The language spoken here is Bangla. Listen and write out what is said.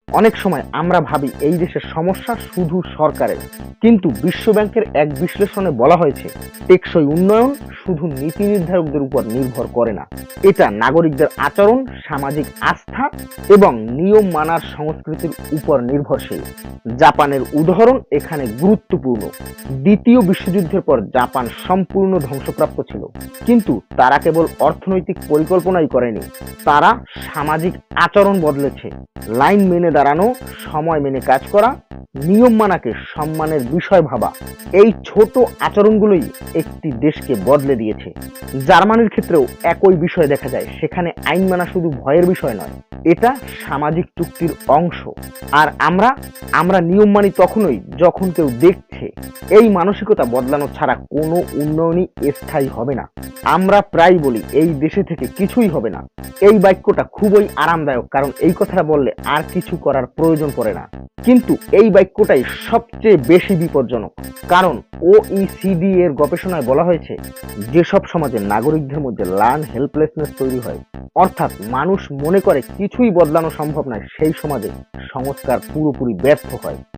অনেক সময় আমরা ভাবি এই দেশের সমস্যা শুধু সরকারের, কিন্তু বিশ্বব্যাংকের এক বিশ্লেষণে বলা হয়েছে টেকসই উন্নয়ন শুধু নীতি নির্ধারকদের উপর নির্ভর করে না, এটা নাগরিকদের আচরণ, সামাজিক আস্থা এবং নিয়ম মানার সংস্কৃতির উপর নির্ভরশীল। জাপানের উদাহরণ এখানে গুরুত্বপূর্ণ। দ্বিতীয় বিশ্বযুদ্ধের পর জাপান সম্পূর্ণ ধ্বংসপ্রাপ্ত ছিল, কিন্তু তারা কেবল অর্থনৈতিক পরিকল্পনাই করেনি, তারা সামাজিক আচরণ বদলেছে। লাইন মেনে দাঁড়ানো, সময় মেনে কাজ করা, নিয়ম মানাকে সম্মানের বিষয় ভাবা, এই ছোট আচরণগুলোই একটি দেশকে বদলে দিয়েছে। জার্মানির ক্ষেত্রেও একই বিষয় দেখা যায়। সেখানে আইন মানা শুধু ভয়ের বিষয় নয়, এটা সামাজিক চুক্তির অংশ। আর আমরা নিয়ম মানি তখনই যখন কেউ দেখছে। এই মানসিকতা বদলানো ছাড়া কোনো উন্নয়নই স্থায়ী হবে না। আমরা প্রায় বলি এই দেশে থেকে কিছুই হবে না। এই বাক্যটা খুবই আরামদায়ক, কারণ এই কথাটা বললে আর কিছু করার প্রয়োজন পড়ে না। কিন্তু এই বাক্যটাই সবচেয়ে বেশি বিপজ্জনক, কারণ OECD এর গবেষণায় বলা হয়েছে যেসব সমাজে নাগরিকদের মধ্যে লার্ন হেল্পলেসনেস তৈরি হয়, অর্থাৎ মানুষ মনে করে কিছুই বদলানো সম্ভব নয়, সেই সমাজে সংস্কার পুরোপুরি ব্যর্থ হয়।